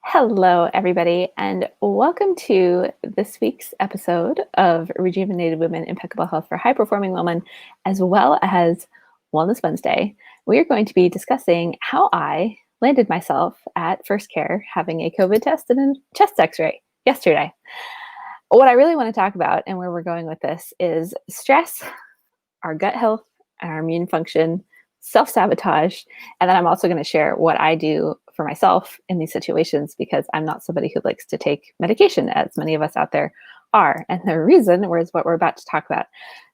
Hello, everybody, and welcome to this week's episode of Rejuvenated Women, Impeccable Health for High-Performing Women, as well as Wellness Wednesday. We are going to be discussing how I landed myself at First Care having a COVID test and a chest x-ray yesterday. What I really want to talk about and where we're going with this is stress, our gut health, our immune function, self-sabotage, and then I'm also going to share what I do for myself in these situations because I'm not somebody who likes to take medication, as many of us out there are. And the reason is what we're about to talk about.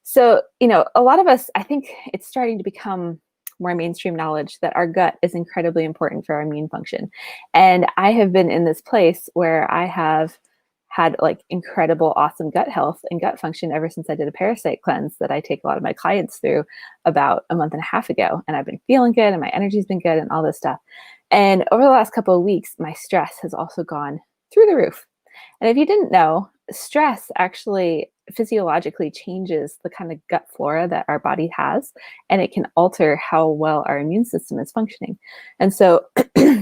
So, a lot of us, I think it's starting to become more mainstream knowledge that our gut is incredibly important for our immune function. And I have been in this place where I have had like incredible, awesome gut health and gut function ever since I did a parasite cleanse that I take a lot of my clients through about a month and a half ago. And I've been feeling good and my energy's been good and all this stuff. And over the last couple of weeks, my stress has also gone through the roof. And if you didn't know, stress actually physiologically changes the kind of gut flora that our body has, and it can alter how well our immune system is functioning. And so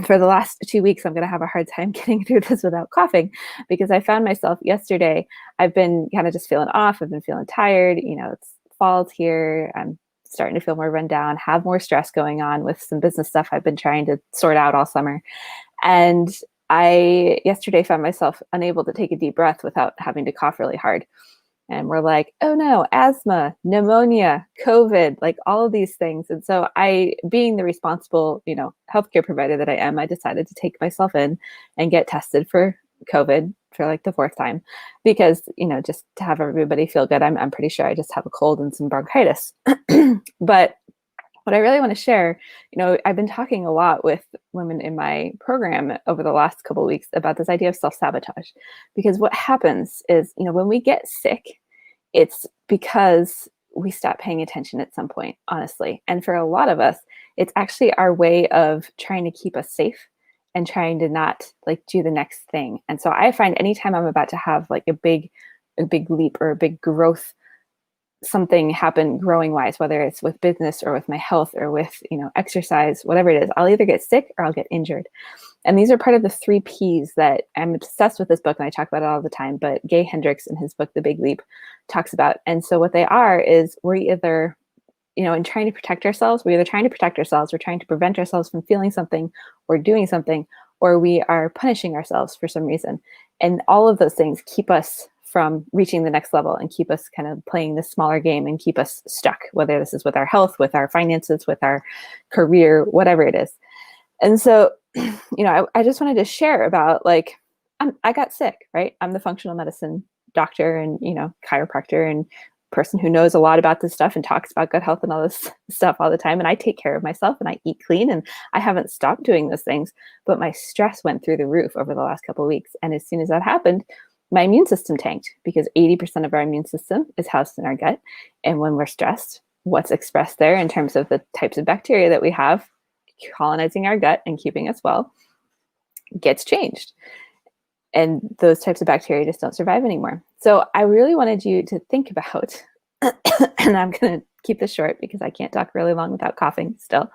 for the last 2 weeks, I'm going to have a hard time getting through this without coughing because I found myself yesterday, I've been kind of just feeling off. I've been feeling tired. It's fall's here. I'm starting to feel more run down, have more stress going on with some business stuff I've been trying to sort out all summer. And I yesterday found myself unable to take a deep breath without having to cough really hard. And we're like, oh no, asthma, pneumonia, COVID, like all of these things. And so I, being the responsible, healthcare provider that I am, I decided to take myself in and get tested for COVID for like the fourth time because, just to have everybody feel good. I'm pretty sure I just have a cold and some bronchitis. But what I really want to share, I've been talking a lot with women in my program over the last couple of weeks about this idea of self-sabotage, because what happens is, when we get sick, it's because we stop paying attention at some point, honestly. And for a lot of us, it's actually our way of trying to keep us safe and trying to not like do the next thing. And so I find anytime I'm about to have like a big leap or a big growth, something happen growing wise, whether it's with business or with my health or with, exercise, whatever it is, I'll either get sick or I'll get injured. And these are part of the 3 Ps that I'm obsessed with this book and I talk about it all the time, but Gay Hendricks in his book, The Big Leap, talks about. And so what they are is we're either, in trying to protect ourselves, we're either trying to protect ourselves, we're trying to prevent ourselves from feeling something or doing something, or we are punishing ourselves for some reason. And all of those things keep us from reaching the next level and keep us kind of playing this smaller game and keep us stuck, whether this is with our health, with our finances, with our career, whatever it is. And so, I just wanted to share about like, I got sick, right? I'm the functional medicine doctor and, chiropractor and person who knows a lot about this stuff and talks about gut health and all this stuff all the time. And I take care of myself and I eat clean and I haven't stopped doing those things, but my stress went through the roof over the last couple of weeks. And as soon as that happened, my immune system tanked because 80% of our immune system is housed in our gut. And when we're stressed, what's expressed there in terms of the types of bacteria that we have colonizing our gut and keeping us well gets changed. And those types of bacteria just don't survive anymore. So I really wanted you to think about, and I'm going to keep this short because I can't talk really long without coughing still.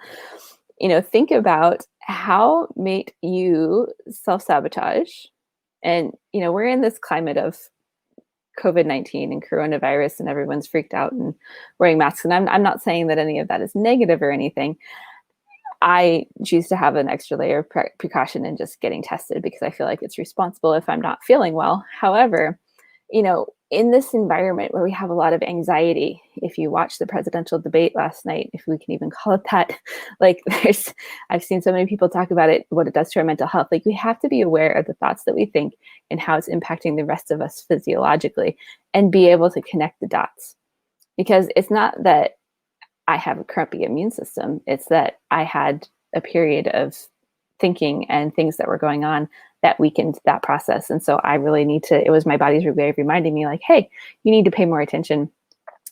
Think about how might you self-sabotage. And, we're in this climate of COVID-19 and coronavirus and everyone's freaked out and wearing masks. And I'm not saying that any of that is negative or anything. I choose to have an extra layer of precaution in just getting tested because I feel like it's responsible if I'm not feeling well. However, in this environment where we have a lot of anxiety, if you watch the presidential debate last night, if we can even call it that, like I've seen so many people talk about it, what it does to our mental health. Like we have to be aware of the thoughts that we think and how it's impacting the rest of us physiologically and be able to connect the dots. Because it's not that I have a crappy immune system. It's that I had a period of thinking and things that were going on that weakened that process. And so I really need to, it was my body's way of reminding me like, hey, you need to pay more attention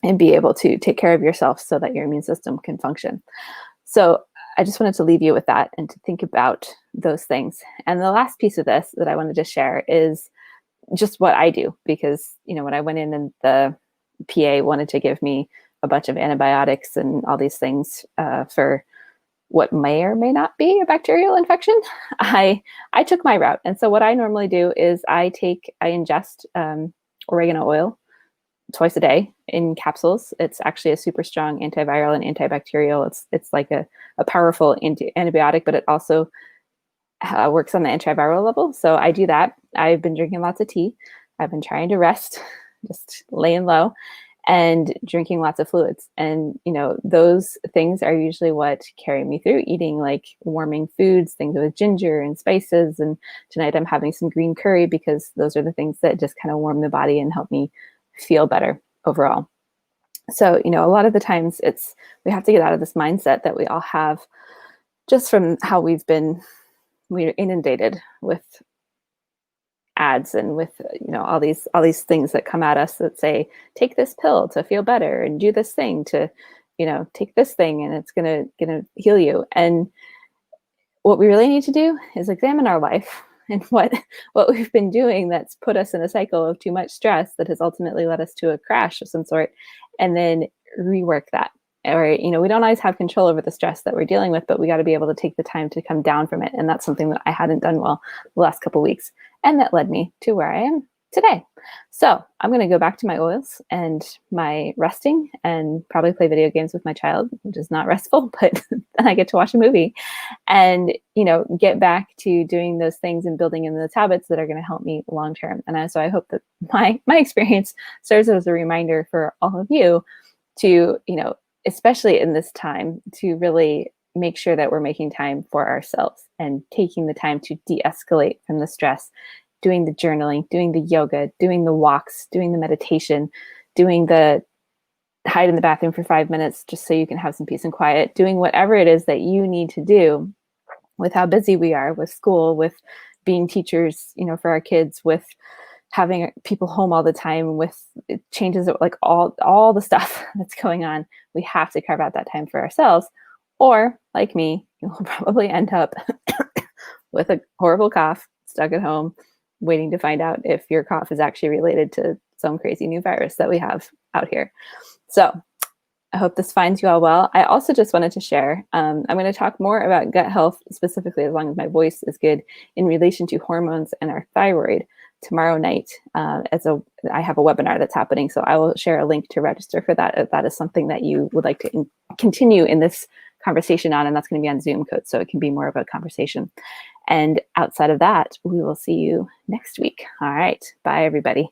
and be able to take care of yourself so that your immune system can function. So I just wanted to leave you with that and to think about those things. And the last piece of this that I wanted to share is just what I do, because, when I went in and the PA wanted to give me a bunch of antibiotics and all these things for what may or may not be a bacterial infection, I took my route. And so what I normally do is I ingest oregano oil twice a day in capsules. It's actually a super strong antiviral and antibacterial. It's like a powerful antibiotic, but it also works on the antiviral level. So I do that. I've been drinking lots of tea. I've been trying to rest, just laying low, and drinking lots of fluids. And, those things are usually what carry me through, eating like warming foods, things with ginger and spices. And tonight I'm having some green curry because those are the things that just kind of warm the body and help me feel better overall. So, a lot of the times we have to get out of this mindset that we all have just from how we're inundated with ads and with all these things that come at us that say, take this pill to feel better and do this thing to take this thing and it's gonna heal you. And what we really need to do is examine our life and what we've been doing that's put us in a cycle of too much stress that has ultimately led us to a crash of some sort, and then rework that. Or, we don't always have control over the stress that we're dealing with, but we got to be able to take the time to come down from it. And that's something that I hadn't done well the last couple of weeks. And that led me to where I am today. So I'm going to go back to my oils and my resting and probably play video games with my child, which is not restful, but then I get to watch a movie and, get back to doing those things and building in those habits that are going to help me long term. And so I hope that my experience serves as a reminder for all of you to, especially in this time, to really make sure that we're making time for ourselves and taking the time to de-escalate from the stress, doing the journaling, doing the yoga, doing the walks, doing the meditation, doing the hide in the bathroom for 5 minutes just so you can have some peace and quiet, doing whatever it is that you need to do with how busy we are with school, with being teachers, for our kids, with having people home all the time, with changes, like all the stuff that's going on. We have to carve out that time for ourselves, or like me, you'll probably end up with a horrible cough, stuck at home, waiting to find out if your cough is actually related to some crazy new virus that we have out here. So I hope this finds you all well. I also just wanted to share, I'm going to talk more about gut health, specifically as long as my voice is good, in relation to hormones and our thyroid tomorrow night. I have a webinar that's happening, so I will share a link to register for that if that is something that you would like to continue in this conversation on, and that's going to be on Zoom code, so it can be more of a conversation. And outside of that, we will see you next week. All right. Bye, everybody.